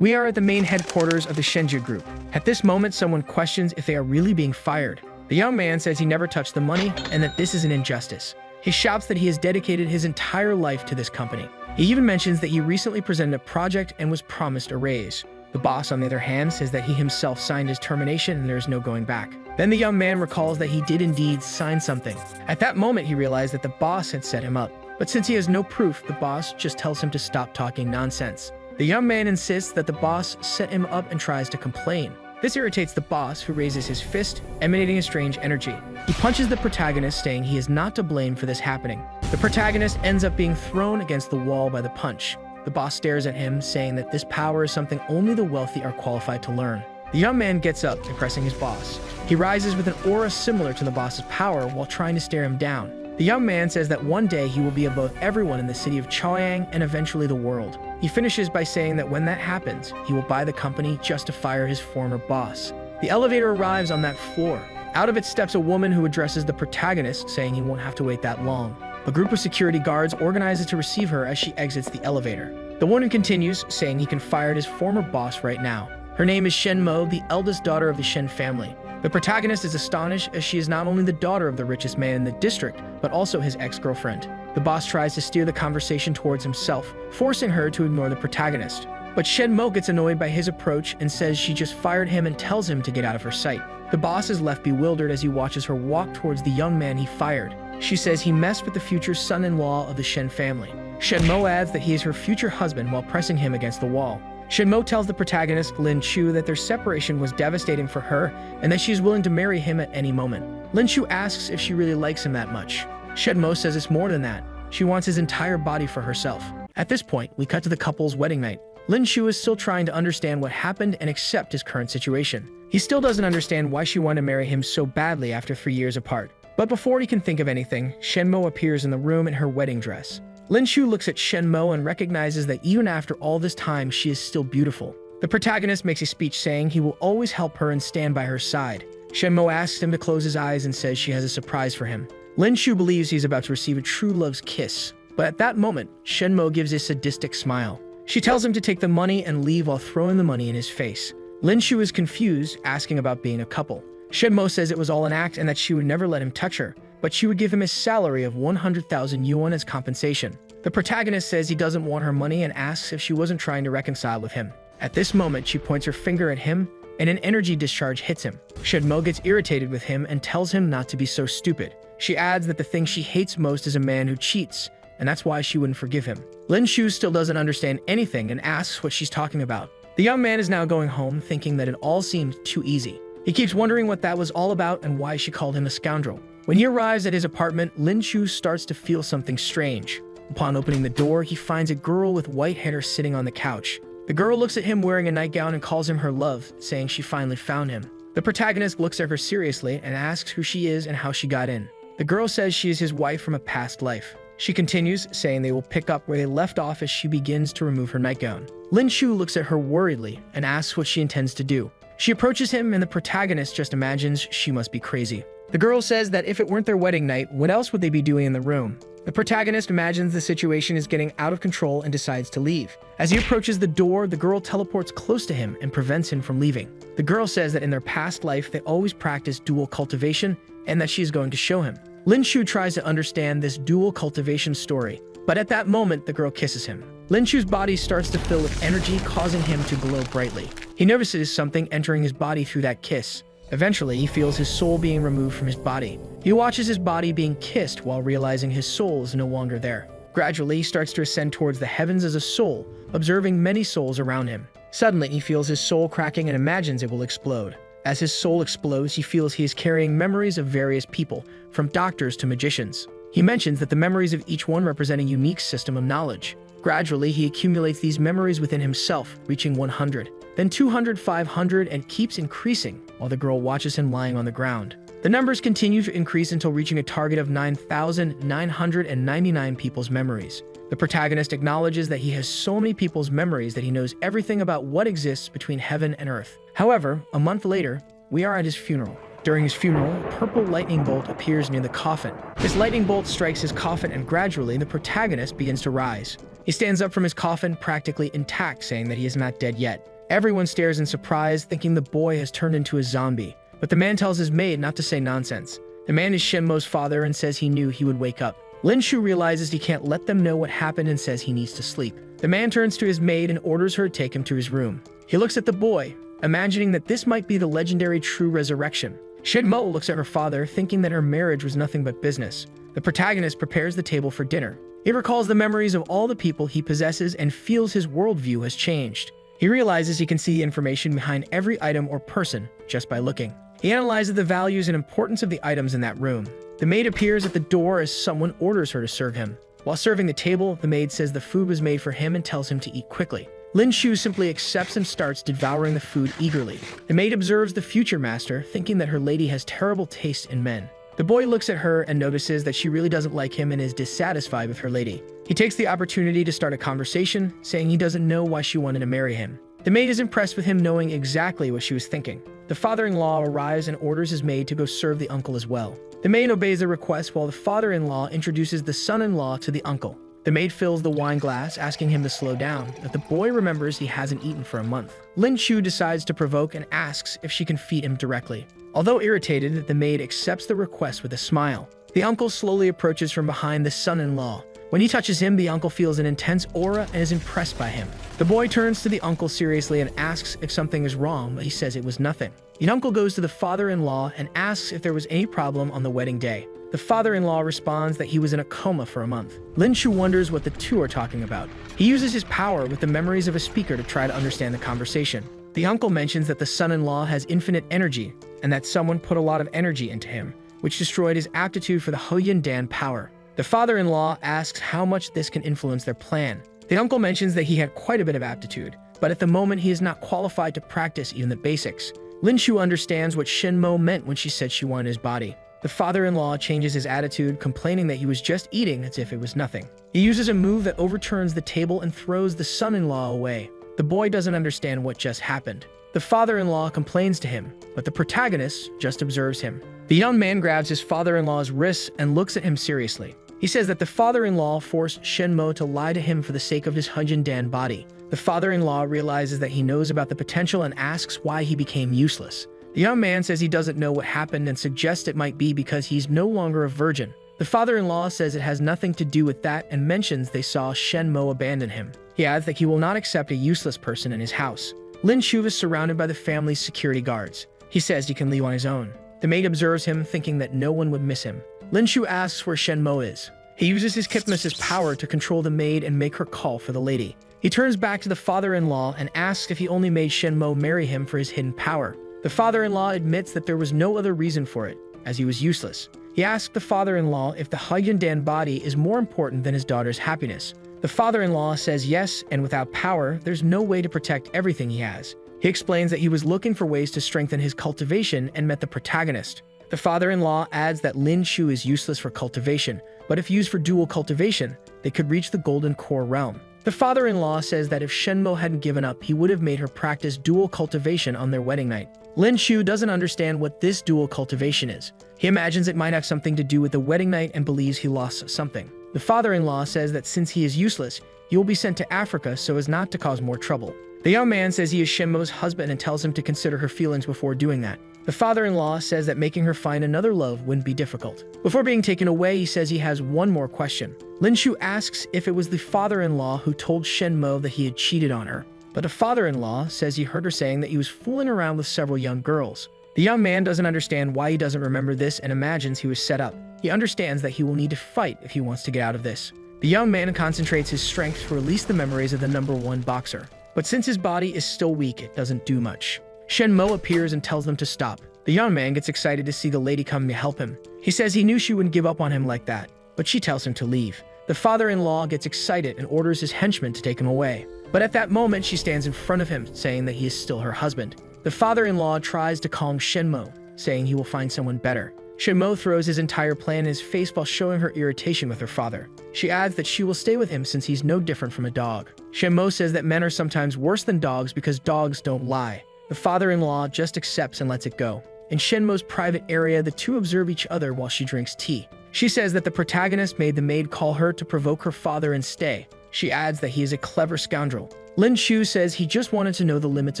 We are at the main headquarters of the Shenju group. At this moment, someone questions if they are really being fired. The young man says he never touched the money and that this is an injustice. He shouts that he has dedicated his entire life to this company. He even mentions that he recently presented a project and was promised a raise. The boss, on the other hand, says that he himself signed his termination and there is no going back. Then the young man recalls that he did indeed sign something. At that moment, he realized that the boss had set him up. But since he has no proof, the boss just tells him to stop talking nonsense. The young man insists that the boss set him up and tries to complain. This irritates the boss, who raises his fist, emanating a strange energy. He punches the protagonist, saying he is not to blame for this happening. The protagonist ends up being thrown against the wall by the punch. The boss stares at him, saying that this power is something only the wealthy are qualified to learn. The young man gets up, impressing his boss. He rises with an aura similar to the boss's power while trying to stare him down. The young man says that one day he will be above everyone in the city of Chaoyang and eventually the world. He finishes by saying that when that happens, he will buy the company just to fire his former boss. The elevator arrives on that floor. Out of it steps a woman who addresses the protagonist, saying he won't have to wait that long. A group of security guards organizes to receive her as she exits the elevator. The woman continues, saying he can fire his former boss right now. Her name is Shen Mo, the eldest daughter of the Shen family. The protagonist is astonished as she is not only the daughter of the richest man in the district, but also his ex-girlfriend. The boss tries to steer the conversation towards himself, forcing her to ignore the protagonist. But Shen Mo gets annoyed by his approach and says she just fired him and tells him to get out of her sight. The boss is left bewildered as he watches her walk towards the young man he fired. She says he messed with the future son-in-law of the Shen family. Shen Mo adds that he is her future husband while pressing him against the wall. Shen Mo tells the protagonist, Lin Chu, that their separation was devastating for her and that she is willing to marry him at any moment. Lin Chu asks if she really likes him that much. Shen Mo says it's more than that. She wants his entire body for herself. At this point, we cut to the couple's wedding night. Lin Chu is still trying to understand what happened and accept his current situation. He still doesn't understand why she wanted to marry him so badly after 3 years apart. But before he can think of anything, Shen Mo appears in the room in her wedding dress. Lin Chu looks at Shen Mo and recognizes that even after all this time, she is still beautiful. The protagonist makes a speech saying he will always help her and stand by her side. Shen Mo asks him to close his eyes and says she has a surprise for him. Lin Chu believes he's about to receive a true love's kiss, but at that moment, Shen Mo gives a sadistic smile. She tells him to take the money and leave while throwing the money in his face. Lin Chu is confused, asking about being a couple. Shen Mo says it was all an act and that she would never let him touch her, but she would give him a salary of 100,000 yuan as compensation. The protagonist says he doesn't want her money and asks if she wasn't trying to reconcile with him. At this moment, she points her finger at him and an energy discharge hits him. Shen Mo gets irritated with him and tells him not to be so stupid. She adds that the thing she hates most is a man who cheats, and that's why she wouldn't forgive him. Lin Chu still doesn't understand anything and asks what she's talking about. The young man is now going home, thinking that it all seemed too easy. He keeps wondering what that was all about and why she called him a scoundrel. When he arrives at his apartment, Lin Chu starts to feel something strange. Upon opening the door, he finds a girl with white hair sitting on the couch. The girl looks at him wearing a nightgown and calls him her love, saying she finally found him. The protagonist looks at her seriously and asks who she is and how she got in. The girl says she is his wife from a past life. She continues, saying they will pick up where they left off as she begins to remove her nightgown. Lin Chu looks at her worriedly and asks what she intends to do. She approaches him and the protagonist just imagines she must be crazy. The girl says that if it weren't their wedding night, what else would they be doing in the room? The protagonist imagines the situation is getting out of control and decides to leave. As he approaches the door, the girl teleports close to him and prevents him from leaving. The girl says that in their past life, they always practiced dual cultivation and that she is going to show him. Lin Chu tries to understand this dual cultivation story, but at that moment, the girl kisses him. Lin Chu's body starts to fill with energy, causing him to glow brightly. He notices something entering his body through that kiss. Eventually, he feels his soul being removed from his body. He watches his body being kissed while realizing his soul is no longer there. Gradually, he starts to ascend towards the heavens as a soul, observing many souls around him. Suddenly, he feels his soul cracking and imagines it will explode. As his soul explodes, he feels he is carrying memories of various people, from doctors to magicians. He mentions that the memories of each one represent a unique system of knowledge. Gradually, he accumulates these memories within himself, reaching 100, then 200, 500, and keeps increasing while the girl watches him lying on the ground. The numbers continue to increase until reaching a target of 9,999 people's memories. The protagonist acknowledges that he has so many people's memories that he knows everything about what exists between heaven and earth. However, a month later, we are at his funeral. During his funeral, a purple lightning bolt appears near the coffin. This lightning bolt strikes his coffin and gradually the protagonist begins to rise. He stands up from his coffin, practically intact, saying that he is not dead yet. Everyone stares in surprise, thinking the boy has turned into a zombie. But the man tells his maid not to say nonsense. The man is Shenmo's father and says he knew he would wake up. Lin Shu realizes he can't let them know what happened and says he needs to sleep. The man turns to his maid and orders her to take him to his room. He looks at the boy, imagining that this might be the legendary true resurrection. Shenmo looks at her father, thinking that her marriage was nothing but business. The protagonist prepares the table for dinner. He recalls the memories of all the people he possesses and feels his worldview has changed. He realizes he can see information behind every item or person just by looking. He analyzes the values and importance of the items in that room. The maid appears at the door as someone orders her to serve him. While serving the table, the maid says the food was made for him and tells him to eat quickly. Lin Shu simply accepts and starts devouring the food eagerly. The maid observes the future master, thinking that her lady has terrible taste in men. The boy looks at her and notices that she really doesn't like him and is dissatisfied with her lady. He takes the opportunity to start a conversation, saying he doesn't know why she wanted to marry him. The maid is impressed with him knowing exactly what she was thinking. The father-in-law arrives and orders his maid to go serve the uncle as well. The maid obeys the request while the father-in-law introduces the son-in-law to the uncle. The maid fills the wine glass, asking him to slow down, but the boy remembers he hasn't eaten for a month. Lin Shu decides to provoke and asks if she can feed him directly. Although irritated, the maid accepts the request with a smile. The uncle slowly approaches from behind the son-in-law. When he touches him, the uncle feels an intense aura and is impressed by him. The boy turns to the uncle seriously and asks if something is wrong, but he says it was nothing. The uncle goes to the father-in-law and asks if there was any problem on the wedding day. The father-in-law responds that he was in a coma for a month. Lin Shu wonders what the two are talking about. He uses his power with the memories of a speaker to try to understand the conversation. The uncle mentions that the son-in-law has infinite energy and that someone put a lot of energy into him, which destroyed his aptitude for the Huyan Dan power. The father-in-law asks how much this can influence their plan. The uncle mentions that he had quite a bit of aptitude, but at the moment he is not qualified to practice even the basics. Lin Shu understands what Shenmo meant when she said she wanted his body. The father-in-law changes his attitude, complaining that he was just eating as if it was nothing. He uses a move that overturns the table and throws the son-in-law away. The boy doesn't understand what just happened. The father-in-law complains to him, but the protagonist just observes him. The young man grabs his father-in-law's wrists and looks at him seriously. He says that the father-in-law forced Shenmo to lie to him for the sake of his Huyan Dan body. The father-in-law realizes that he knows about the potential and asks why he became useless. The young man says he doesn't know what happened and suggests it might be because he's no longer a virgin. The father-in-law says it has nothing to do with that and mentions they saw Shenmo abandon him. He adds that he will not accept a useless person in his house. Lin Shu is surrounded by the family's security guards. He says he can leave on his own. The maid observes him, thinking that no one would miss him. Lin Shu asks where Shenmo is. He uses his hypnosis power to control the maid and make her call for the lady. He turns back to the father-in-law and asks if he only made Shenmo marry him for his hidden power. The father-in-law admits that there was no other reason for it, as he was useless. He asks the father-in-law if the Huyan Dan body is more important than his daughter's happiness. The father-in-law says yes, and without power, there's no way to protect everything he has. He explains that he was looking for ways to strengthen his cultivation and met the protagonist. The father-in-law adds that Lin Shu is useless for cultivation, but if used for dual cultivation, they could reach the Golden Core realm. The father-in-law says that if Shenmo hadn't given up, he would have made her practice dual cultivation on their wedding night. Lin Shu doesn't understand what this dual cultivation is. He imagines it might have something to do with the wedding night and believes he lost something. The father-in-law says that since he is useless, he will be sent to Africa so as not to cause more trouble. The young man says he is Shenmo's husband and tells him to consider her feelings before doing that. The father-in-law says that making her find another love wouldn't be difficult. Before being taken away, he says he has one more question. Lin Shu asks if it was the father-in-law who told Shenmo that he had cheated on her. But the father-in-law says he heard her saying that he was fooling around with several young girls. The young man doesn't understand why he doesn't remember this and imagines he was set up. He understands that he will need to fight if he wants to get out of this. The young man concentrates his strength to release the memories of the #1 boxer. But since his body is still weak, it doesn't do much. Shenmo appears and tells them to stop. The young man gets excited to see the lady come to help him. He says he knew she wouldn't give up on him like that, but she tells him to leave. The father-in-law gets excited and orders his henchmen to take him away. But at that moment, she stands in front of him, saying that he is still her husband. The father-in-law tries to calm Shenmo, saying he will find someone better. Shenmo throws his entire plan in his face while showing her irritation with her father. She adds that she will stay with him since he's no different from a dog. Shenmo says that men are sometimes worse than dogs because dogs don't lie. The father-in-law just accepts and lets it go. In Shenmo's private area, the two observe each other while she drinks tea. She says that the protagonist made the maid call her to provoke her father and stay, She adds that he is a clever scoundrel. Lin Shu says he just wanted to know the limits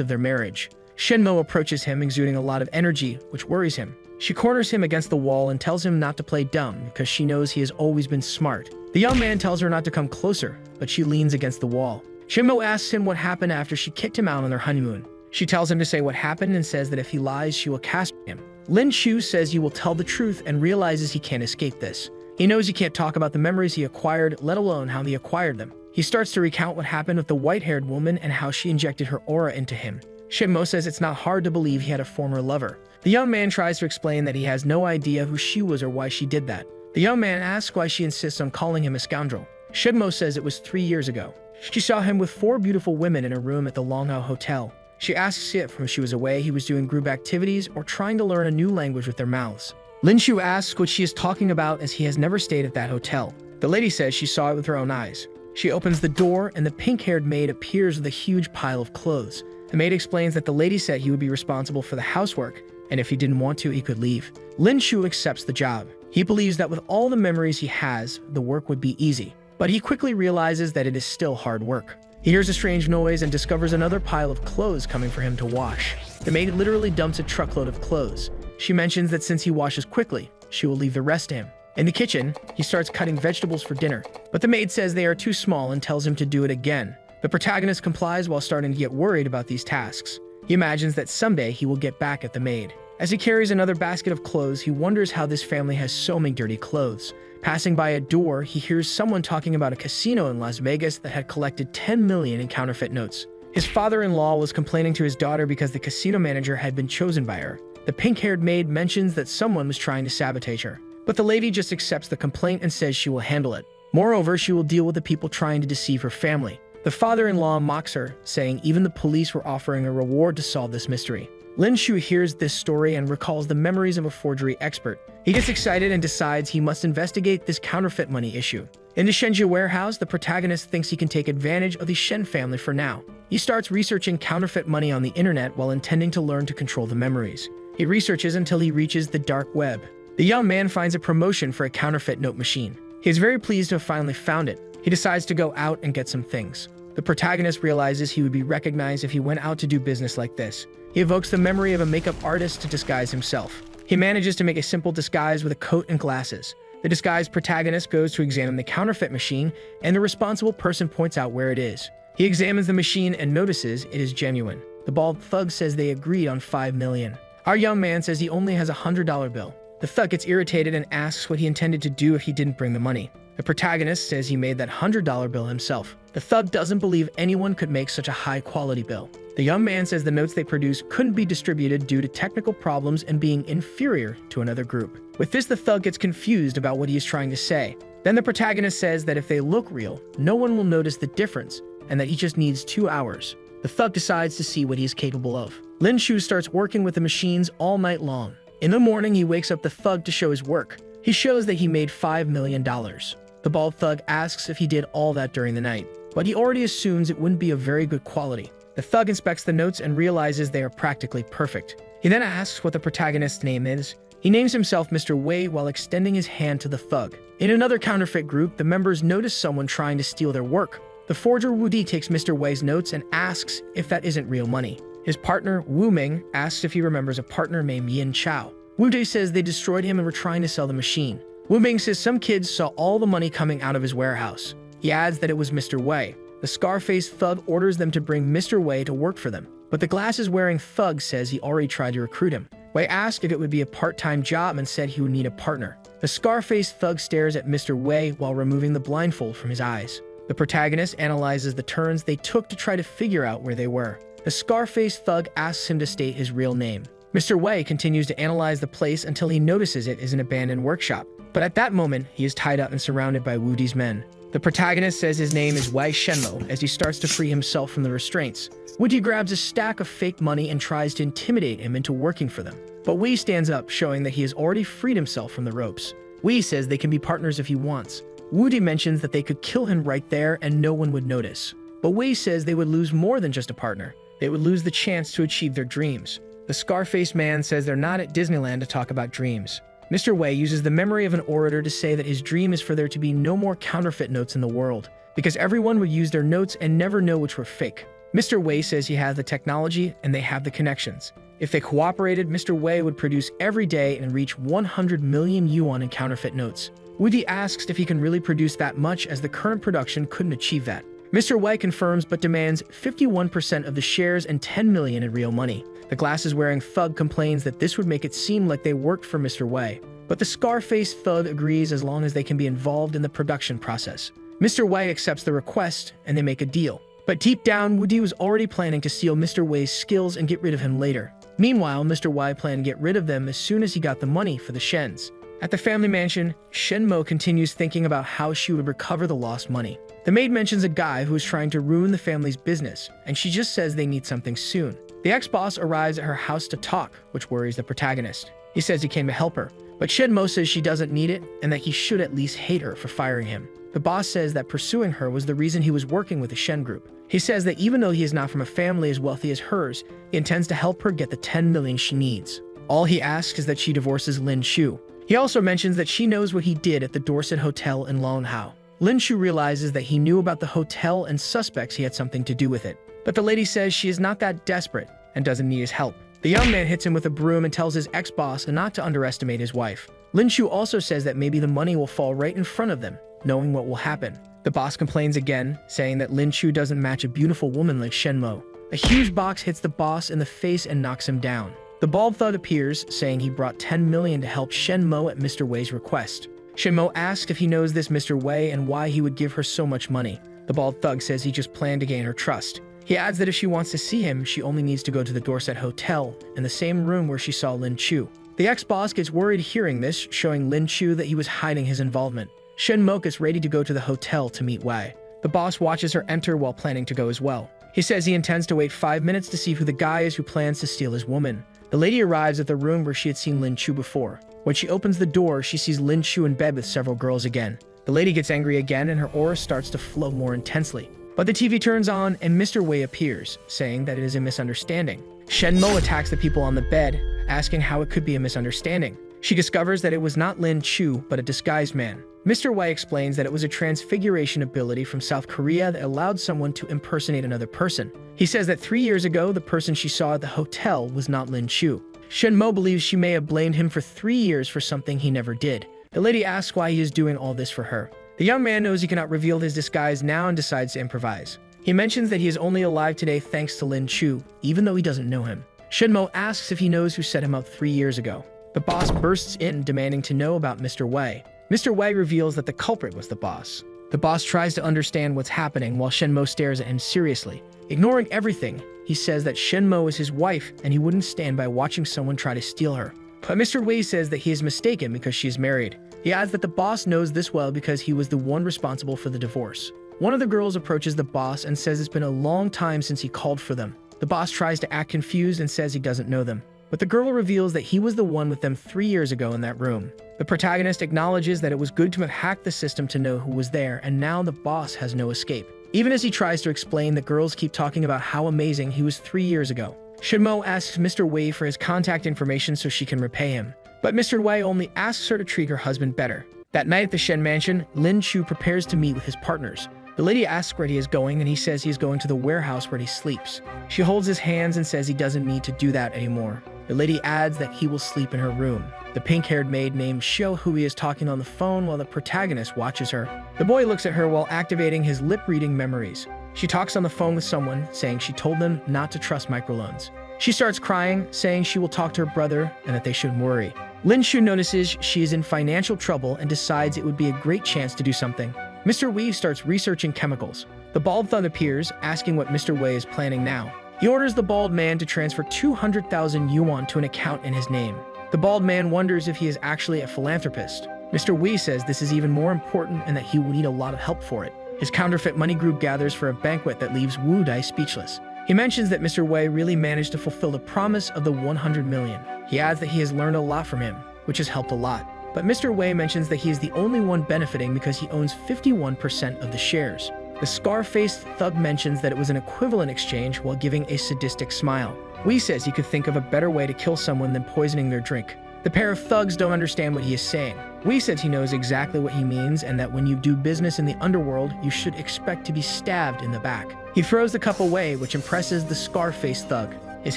of their marriage. Shenmo approaches him, exuding a lot of energy, which worries him. She corners him against the wall and tells him not to play dumb because she knows he has always been smart. The young man tells her not to come closer, but she leans against the wall. Shenmo asks him what happened after she kicked him out on their honeymoon. She tells him to say what happened and says that if he lies, she will castrate him. Lin Shu says he will tell the truth and realizes he can't escape this. He knows he can't talk about the memories he acquired, let alone how he acquired them. He starts to recount what happened with the white-haired woman and how she injected her aura into him. Shenmo says it's not hard to believe he had a former lover. The young man tries to explain that he has no idea who she was or why she did that. The young man asks why she insists on calling him a scoundrel. Shenmo says it was 3 years ago. She saw him with 4 beautiful women in a room at the Longhao Hotel. She asks if, when she was away, he was doing group activities or trying to learn a new language with their mouths. Lin Shu asks what she is talking about as he has never stayed at that hotel. The lady says she saw it with her own eyes. She opens the door and the pink-haired maid appears with a huge pile of clothes. The maid explains that the lady said he would be responsible for the housework, and if he didn't want to, he could leave. Lin Shu accepts the job. He believes that with all the memories he has, the work would be easy. But he quickly realizes that it is still hard work. He hears a strange noise and discovers another pile of clothes coming for him to wash. The maid literally dumps a truckload of clothes. She mentions that since he washes quickly, she will leave the rest to him. In the kitchen, he starts cutting vegetables for dinner, but the maid says they are too small and tells him to do it again. The protagonist complies while starting to get worried about these tasks. He imagines that someday he will get back at the maid. As he carries another basket of clothes, he wonders how this family has so many dirty clothes. Passing by a door, he hears someone talking about a casino in Las Vegas that had collected 10 million in counterfeit notes. His father-in-law was complaining to his daughter because the casino manager had been chosen by her. The pink-haired maid mentions that someone was trying to sabotage her, but the lady just accepts the complaint and says she will handle it. Moreover, she will deal with the people trying to deceive her family. The father-in-law mocks her, saying even the police were offering a reward to solve this mystery. Lin Shu hears this story and recalls the memories of a forgery expert. He gets excited and decides he must investigate this counterfeit money issue. In the Shenzhen warehouse, the protagonist thinks he can take advantage of the Shen family for now. He starts researching counterfeit money on the internet while intending to learn to control the memories. He researches until he reaches the dark web. The young man finds a promotion for a counterfeit note machine. He is very pleased to have finally found it. He decides to go out and get some things. The protagonist realizes he would be recognized if he went out to do business like this. He evokes the memory of a makeup artist to disguise himself. He manages to make a simple disguise with a coat and glasses. The disguised protagonist goes to examine the counterfeit machine, and the responsible person points out where it is. He examines the machine and notices it is genuine. The bald thug says they agreed on 5 million. Our young man says he only has a $100 bill. The thug gets irritated and asks what he intended to do if he didn't bring the money. The protagonist says he made that $100 bill himself. The thug doesn't believe anyone could make such a high-quality bill. The young man says the notes they produce couldn't be distributed due to technical problems and being inferior to another group. With this, the thug gets confused about what he is trying to say. Then the protagonist says that if they look real, no one will notice the difference and that he just needs 2 hours. The thug decides to see what he is capable of. Lin Shu starts working with the machines all night long. In the morning, he wakes up the thug to show his work. He shows that he made $5 million. The bald thug asks if he did all that during the night, but he already assumes it wouldn't be of very good quality. The thug inspects the notes and realizes they are practically perfect. He then asks what the protagonist's name is. He names himself Mr. Wei while extending his hand to the thug. In another counterfeit group, the members notice someone trying to steal their work. The forger Wu Di takes Mr. Wei's notes and asks if that isn't real money. His partner, Wu Ming, asks if he remembers a partner named Yin Chao. Wu Di says they destroyed him and were trying to sell the machine. Wu Ming says some kids saw all the money coming out of his warehouse. He adds that it was Mr. Wei. The scar-faced thug orders them to bring Mr. Wei to work for them, but the glasses-wearing thug says he already tried to recruit him. Wei asked if it would be a part-time job and said he would need a partner. The scar-faced thug stares at Mr. Wei while removing the blindfold from his eyes. The protagonist analyzes the turns they took to try to figure out where they were. The scar-faced thug asks him to state his real name. Mr. Wei continues to analyze the place until he notices it is an abandoned workshop. But at that moment, he is tied up and surrounded by Wu Di's men. The protagonist says his name is Wei Shenmo as he starts to free himself from the restraints. Wu Di grabs a stack of fake money and tries to intimidate him into working for them. But Wei stands up, showing that he has already freed himself from the ropes. Wei says they can be partners if he wants. Wu Di mentions that they could kill him right there and no one would notice. But Wei says they would lose more than just a partner. They would lose the chance to achieve their dreams. The scar-faced man says they're not at Disneyland to talk about dreams. Mr. Wei uses the memory of an orator to say that his dream is for there to be no more counterfeit notes in the world. because everyone would use their notes and never know which were fake. Mr. Wei says he has the technology and they have the connections. If they cooperated, Mr. Wei would produce every day and reach 100 million yuan in counterfeit notes. Woody asks if he can really produce that much, as the current production couldn't achieve that. Mr. Wei confirms but demands 51% of the shares and 10 million in real money. The glasses-wearing thug complains that this would make it seem like they worked for Mr. Wei, but the scar-faced thug agrees as long as they can be involved in the production process. Mr. Wei accepts the request and they make a deal. But deep down, Woody was already planning to steal Mr. Wei's skills and get rid of him later. Meanwhile, Mr. Wei planned to get rid of them as soon as he got the money for the Shens. At the family mansion, Shen Mo continues thinking about how she would recover the lost money. The maid mentions a guy who is trying to ruin the family's business, and she just says they need something soon. The ex-boss arrives at her house to talk, which worries the protagonist. He says he came to help her, but Shen Mo says she doesn't need it and that he should at least hate her for firing him. The boss says that pursuing her was the reason he was working with the Shen group. He says that even though he is not from a family as wealthy as hers, he intends to help her get the 10 million she needs. All he asks is that she divorces Lin Shu. He also mentions that she knows what he did at the Dorset Hotel in Longhao. Lin Shu realizes that he knew about the hotel and suspects he had something to do with it. But the lady says she is not that desperate and doesn't need his help. The young man hits him with a broom and tells his ex-boss not to underestimate his wife. Lin Shu also says that maybe the money will fall right in front of them, knowing what will happen. The boss complains again, saying that Lin Shu doesn't match a beautiful woman like Shen Mo. A huge box hits the boss in the face and knocks him down. The bald thug appears, saying he brought 10 million to help Shen Mo at Mr. Wei's request. Shen Mo asks if he knows this Mr. Wei and why he would give her so much money. The bald thug says he just planned to gain her trust. He adds that if she wants to see him, she only needs to go to the Dorset Hotel, in the same room where she saw Lin Chu. The ex-boss gets worried hearing this, showing Lin Chu that he was hiding his involvement. Shen Mo gets ready to go to the hotel to meet Wei. The boss watches her enter while planning to go as well. He says he intends to wait 5 minutes to see who the guy is who plans to steal his woman. The lady arrives at the room where she had seen Lin Chu before. When she opens the door, she sees Lin Chu in bed with several girls again. The lady gets angry again and her aura starts to flow more intensely. But the TV turns on and Mr. Wei appears, saying that it is a misunderstanding. Shen Mo attacks the people on the bed, asking how it could be a misunderstanding. She discovers that it was not Lin Chu, but a disguised man. Mr. Wei explains that it was a transfiguration ability from South Korea that allowed someone to impersonate another person. He says that 3 years ago, the person she saw at the hotel was not Lin Chu. Shen Mo believes she may have blamed him for 3 years for something he never did. The lady asks why he is doing all this for her. The young man knows he cannot reveal his disguise now and decides to improvise. He mentions that he is only alive today thanks to Lin Chu, even though he doesn't know him. Shen Mo asks if he knows who set him up 3 years ago. The boss bursts in, demanding to know about Mr. Wei. Mr. Wei reveals that the culprit was the boss. The boss tries to understand what's happening while Shen Mo stares at him seriously. Ignoring everything, he says that Shen Mo is his wife and he wouldn't stand by watching someone try to steal her. But Mr. Wei says that he is mistaken because she is married. He adds that the boss knows this well because he was the one responsible for the divorce. One of the girls approaches the boss and says it's been a long time since he called for them. The boss tries to act confused and says he doesn't know them. But the girl reveals that he was the one with them 3 years ago in that room. The protagonist acknowledges that it was good to have hacked the system to know who was there, and now the boss has no escape. Even as he tries to explain, the girls keep talking about how amazing he was 3 years ago. Shen Mo asks Mr. Wei for his contact information so she can repay him. But Mr. Wei only asks her to treat her husband better. That night at the Shen mansion, Lin Chu prepares to meet with his partners. The lady asks where he is going, and he says he is going to the warehouse where he sleeps. She holds his hands and says he doesn't need to do that anymore. The lady adds that he will sleep in her room. The pink-haired maid named Xiao Hui is talking on the phone while the protagonist watches her. The boy looks at her while activating his lip-reading memories. She talks on the phone with someone, saying she told them not to trust microloans. She starts crying, saying she will talk to her brother and that they shouldn't worry. Lin Shu notices she is in financial trouble and decides it would be a great chance to do something. Mr. Wei starts researching chemicals. The bald thug appears, asking what Mr. Wei is planning now. He orders the bald man to transfer 200,000 yuan to an account in his name. The bald man wonders if he is actually a philanthropist. Mr. Wei says this is even more important and that he will need a lot of help for it. His counterfeit money group gathers for a banquet that leaves Wu Dai speechless. He mentions that Mr. Wei really managed to fulfill the promise of the 100 million. He adds that he has learned a lot from him, which has helped a lot. But Mr. Wei mentions that he is the only one benefiting because he owns 51% of the shares. The scar-faced thug mentions that it was an equivalent exchange while giving a sadistic smile. Wei says he could think of a better way to kill someone than poisoning their drink. The pair of thugs don't understand what he is saying. Wei says he knows exactly what he means and that when you do business in the underworld, you should expect to be stabbed in the back. He throws the cup away, which impresses the scar-faced thug. His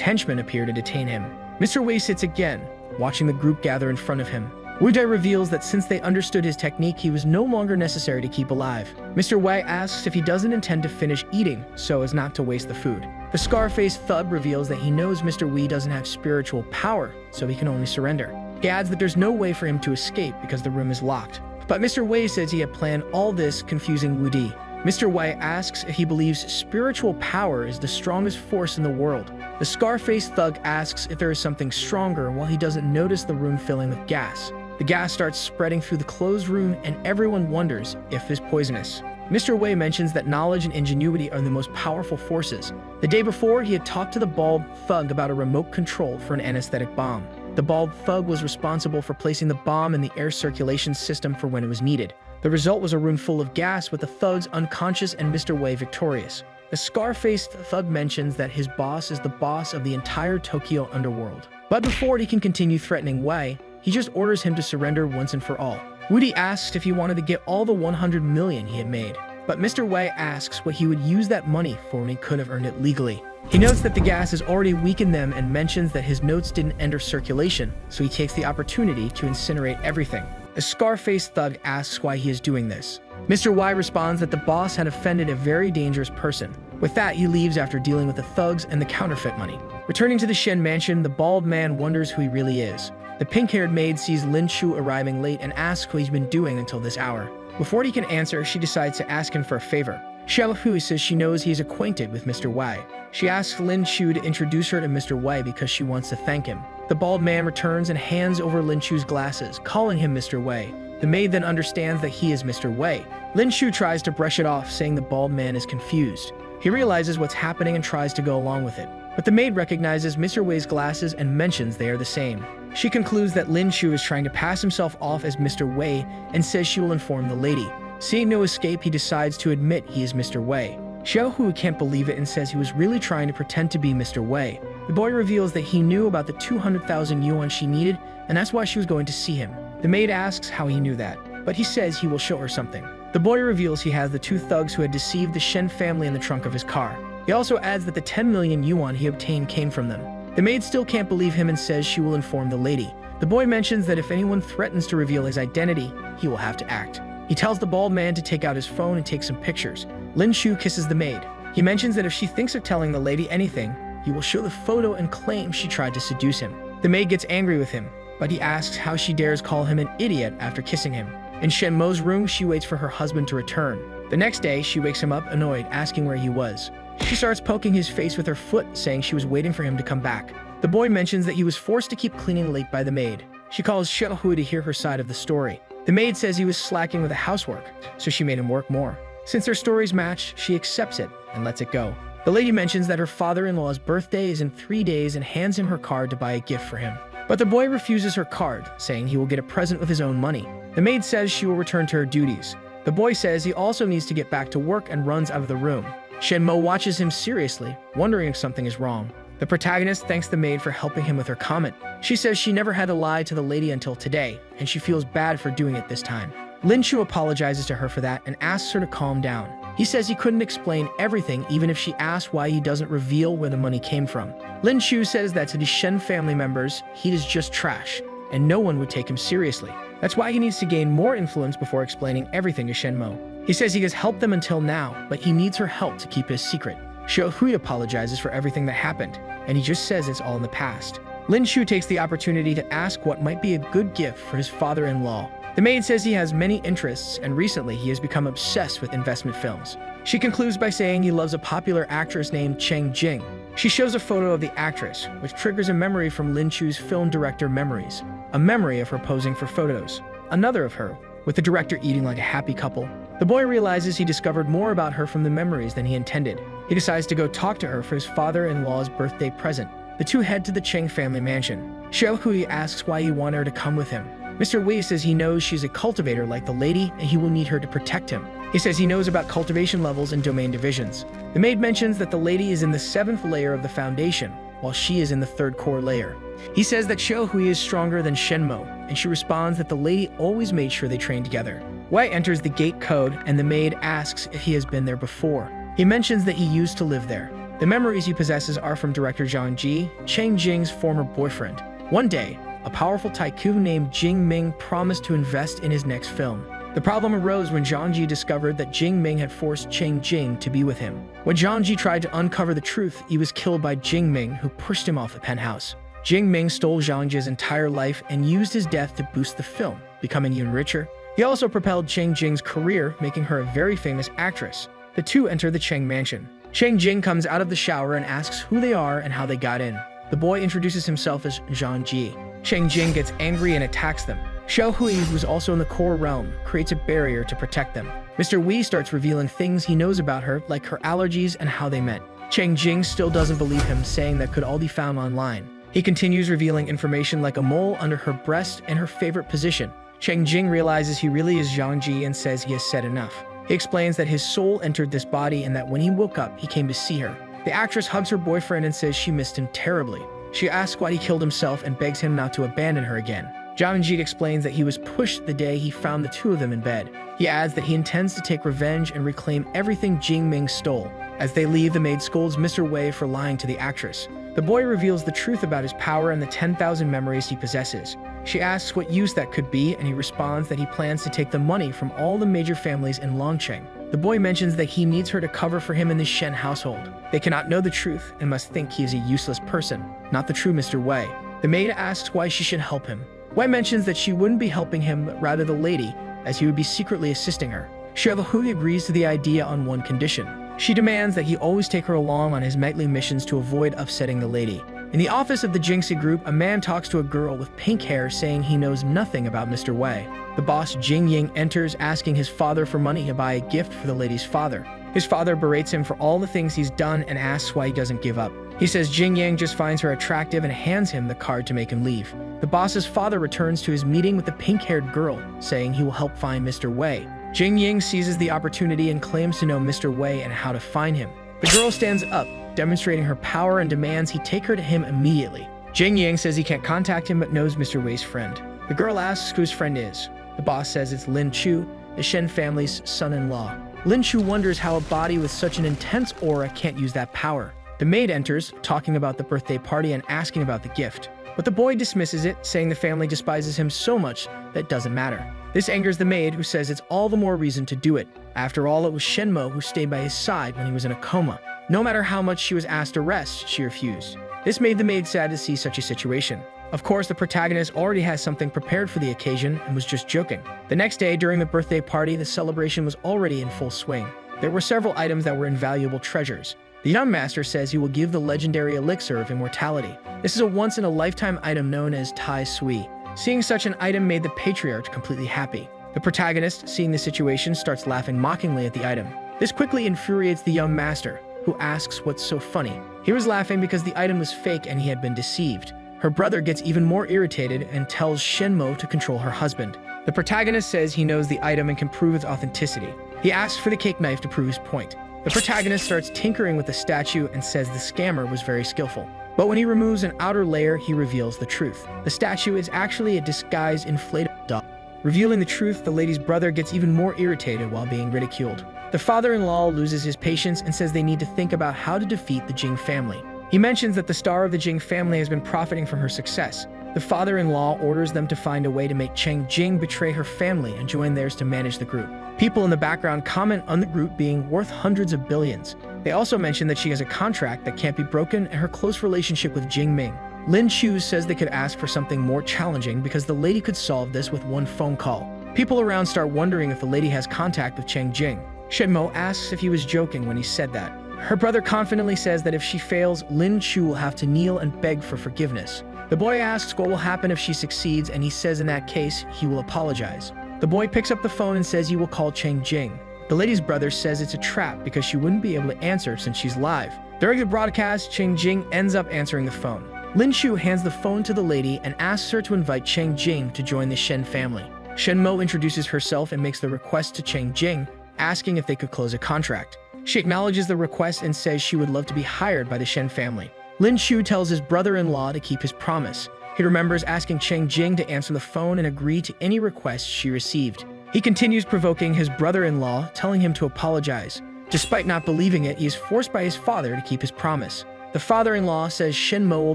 henchmen appear to detain him. Mr. Wei sits again, watching the group gather in front of him. Wu-Dai reveals that since they understood his technique, he was no longer necessary to keep alive. Mr. Wei asks if he doesn't intend to finish eating so as not to waste the food. The scar-faced thug reveals that he knows Mr. Wei doesn't have spiritual power, so he can only surrender. He adds that there's no way for him to escape because the room is locked. But Mr. Wei says he had planned all this, confusing Wu-Dai. Mr. Wei asks if he believes spiritual power is the strongest force in the world. The scar-faced thug asks if there is something stronger while he doesn't notice the room filling with gas. The gas starts spreading through the closed room and everyone wonders if it's poisonous. Mr. Wei mentions that knowledge and ingenuity are the most powerful forces. The day before, he had talked to the bald thug about a remote control for an anesthetic bomb. The bald thug was responsible for placing the bomb in the air circulation system for when it was needed. The result was a room full of gas with the thugs unconscious and Mr. Wei victorious. The scar-faced thug mentions that his boss is the boss of the entire Tokyo underworld. But before he can continue threatening Wei, he just orders him to surrender once and for all. Wu-Dai asks if he wanted to get all the 100 million he had made. But Mr. Wei asks what he would use that money for when he could have earned it legally. He notes that the gas has already weakened them and mentions that his notes didn't enter circulation, so he takes the opportunity to incinerate everything. The scar-faced thug asks why he is doing this. Mr. Wei responds that the boss had offended a very dangerous person. With that, he leaves after dealing with the thugs and the counterfeit money. Returning to the Shen mansion, the bald man wonders who he really is. The pink-haired maid sees Lin Shu arriving late and asks what he's been doing until this hour. Before he can answer, she decides to ask him for a favor. Xiao Hui says she knows he is acquainted with Mr. Wei. She asks Lin Shu to introduce her to Mr. Wei because she wants to thank him. The bald man returns and hands over Lin Shu's glasses, calling him Mr. Wei. The maid then understands that he is Mr. Wei. Lin Shu tries to brush it off, saying the bald man is confused. He realizes what's happening and tries to go along with it. But the maid recognizes Mr. Wei's glasses and mentions they are the same. She concludes that Lin Shu is trying to pass himself off as Mr. Wei and says she will inform the lady. Seeing no escape, he decides to admit he is Mr. Wei. Xiao Hu can't believe it and says he was really trying to pretend to be Mr. Wei. The boy reveals that he knew about the 200,000 yuan she needed, and that's why she was going to see him. The maid asks how he knew that, but he says he will show her something. The boy reveals he has the two thugs who had deceived the Shen family in the trunk of his car. He also adds that the 10 million yuan he obtained came from them. The maid still can't believe him and says she will inform the lady. The boy mentions that if anyone threatens to reveal his identity, he will have to act. He tells the bald man to take out his phone and take some pictures. Lin Shu kisses the maid. He mentions that if she thinks of telling the lady anything, he will show the photo and claim she tried to seduce him. The maid gets angry with him, but he asks how she dares call him an idiot after kissing him. In Shen Mo's room, she waits for her husband to return. The next day, she wakes him up annoyed, asking where he was. She starts poking his face with her foot, saying she was waiting for him to come back. The boy mentions that he was forced to keep cleaning late by the maid. She calls Xiao Hui to hear her side of the story. The maid says he was slacking with the housework, so she made him work more. Since their stories match, she accepts it and lets it go. The lady mentions that her father-in-law's birthday is in 3 days and hands him her card to buy a gift for him. But the boy refuses her card, saying he will get a present with his own money. The maid says she will return to her duties. The boy says he also needs to get back to work and runs out of the room. Shen Mo watches him seriously, wondering if something is wrong. The protagonist thanks the maid for helping him with her comment. She says she never had to lie to the lady until today, and she feels bad for doing it this time. Lin Shu apologizes to her for that and asks her to calm down. He says he couldn't explain everything even if she asked why he doesn't reveal where the money came from. Lin Shu says that to the Shen family members, he is just trash, and no one would take him seriously. That's why he needs to gain more influence before explaining everything to Shen Mo. He says he has helped them until now, but he needs her help to keep his secret. Xiao Hui apologizes for everything that happened, and he just says it's all in the past. Lin Shu takes the opportunity to ask what might be a good gift for his father-in-law. The maid says he has many interests, and recently he has become obsessed with investment films. She concludes by saying he loves a popular actress named Cheng Jing. She shows a photo of the actress, which triggers a memory from Lin Shu's film director memories. A memory of her posing for photos. Another of her, with the director eating like a happy couple. The boy realizes he discovered more about her from the memories than he intended. He decides to go talk to her for his father-in-law's birthday present. The two head to the Cheng family mansion. Xiao Hui asks why he wanted her to come with him. Mr. Wei says he knows she's a cultivator like the lady and he will need her to protect him. He says he knows about cultivation levels and domain divisions. The maid mentions that the lady is in the 7th layer of the foundation, while she is in the third core layer. He says that Xiaohui is stronger than Shenmo, and she responds that the lady always made sure they trained together. Wei enters the gate code, and the maid asks if he has been there before. He mentions that he used to live there. The memories he possesses are from director Zhang Ji, Chang Jing's former boyfriend. One day, a powerful tycoon named Jing Ming promised to invest in his next film. The problem arose when Zhang Ji discovered that Jing Ming had forced Chang Jing to be with him. When Zhang Ji tried to uncover the truth, he was killed by Jing Ming, who pushed him off the penthouse. Jing Ming stole Zhang Ji's entire life and used his death to boost the film, becoming even richer. He also propelled Chang Jing's career, making her a very famous actress. The two enter the Chang mansion. Chang Jing comes out of the shower and asks who they are and how they got in. The boy introduces himself as Zhang Ji. Chang Jing gets angry and attacks them. Xiaohui, who is also in the core realm, creates a barrier to protect them. Mr. Wei starts revealing things he knows about her, like her allergies and how they met. Chang Jing still doesn't believe him, saying that could all be found online. He continues revealing information like a mole under her breast and her favorite position. Chang Jing realizes he really is Zhang Ji and says he has said enough. He explains that his soul entered this body and that when he woke up, he came to see her. The actress hugs her boyfriend and says she missed him terribly. She asks why he killed himself and begs him not to abandon her again. Zhang Ji explains that he was pushed the day he found the two of them in bed. He adds that he intends to take revenge and reclaim everything Jing Ming stole. As they leave, the maid scolds Mr. Wei for lying to the actress. The boy reveals the truth about his power and the 10,000 memories he possesses. She asks what use that could be, and he responds that he plans to take the money from all the major families in Longcheng. The boy mentions that he needs her to cover for him in the Shen household. They cannot know the truth and must think he is a useless person, not the true Mr. Wei. The maid asks why she should help him. Wei mentions that she wouldn't be helping him, but rather the lady, as he would be secretly assisting her. Xiaohui agrees to the idea on one condition. She demands that he always take her along on his nightly missions to avoid upsetting the lady. In the office of the Jingxi group, a man talks to a girl with pink hair saying he knows nothing about Mr. Wei. The boss Jing Ying enters asking his father for money to buy a gift for the lady's father. His father berates him for all the things he's done and asks why he doesn't give up. He says Jing Yang just finds her attractive and hands him the card to make him leave. The boss's father returns to his meeting with the pink-haired girl, saying he will help find Mr. Wei. Jing Yang seizes the opportunity and claims to know Mr. Wei and how to find him. The girl stands up, demonstrating her power and demands he take her to him immediately. Jing Yang says he can't contact him but knows Mr. Wei's friend. The girl asks who his friend is. The boss says it's Lin Chu, the Shen family's son-in-law. Lin Chu wonders how a body with such an intense aura can't use that power. The maid enters, talking about the birthday party and asking about the gift. But the boy dismisses it, saying the family despises him so much that it doesn't matter. This angers the maid, who says it's all the more reason to do it. After all, it was Shenmo who stayed by his side when he was in a coma. No matter how much she was asked to rest, she refused. This made the maid sad to see such a situation. Of course, the protagonist already has something prepared for the occasion and was just joking. The next day, during the birthday party, the celebration was already in full swing. There were several items that were invaluable treasures. The young master says he will give the legendary elixir of immortality. This is a once-in-a-lifetime item known as Tai Sui. Seeing such an item made the patriarch completely happy. The protagonist, seeing the situation, starts laughing mockingly at the item. This quickly infuriates the young master, who asks what's so funny. He was laughing because the item was fake and he had been deceived. Her brother gets even more irritated and tells Shenmo to control her husband. The protagonist says he knows the item and can prove its authenticity. He asks for the cake knife to prove his point. The protagonist starts tinkering with the statue and says the scammer was very skillful. But when he removes an outer layer, he reveals the truth. The statue is actually a disguised inflatable doll. Revealing the truth, the lady's brother gets even more irritated while being ridiculed. The father-in-law loses his patience and says they need to think about how to defeat the Jing family. He mentions that the star of the Jing family has been profiting from her success. The father-in-law orders them to find a way to make Chang Jing betray her family and join theirs to manage the group. People in the background comment on the group being worth hundreds of billions. They also mention that she has a contract that can't be broken and her close relationship with Jing Ming. Lin Chu says they could ask for something more challenging because the lady could solve this with one phone call. People around start wondering if the lady has contact with Chang Jing. Shenmo asks if he was joking when he said that. Her brother confidently says that if she fails, Lin Chu will have to kneel and beg for forgiveness. The boy asks what will happen if she succeeds, and he says in that case, he will apologize. The boy picks up the phone and says he will call Chang Jing. The lady's brother says it's a trap because she wouldn't be able to answer since she's live. During the broadcast, Chang Jing ends up answering the phone. Lin Chu hands the phone to the lady and asks her to invite Chang Jing to join the Shen family. Shenmo introduces herself and makes the request to Chang Jing, asking if they could close a contract. She acknowledges the request and says she would love to be hired by the Shen family. Lin Shu tells his brother-in-law to keep his promise. He remembers asking Cheng Jing to answer the phone and agree to any request she received. He continues provoking his brother-in-law, telling him to apologize. Despite not believing it, he is forced by his father to keep his promise. The father-in-law says Shen Mo will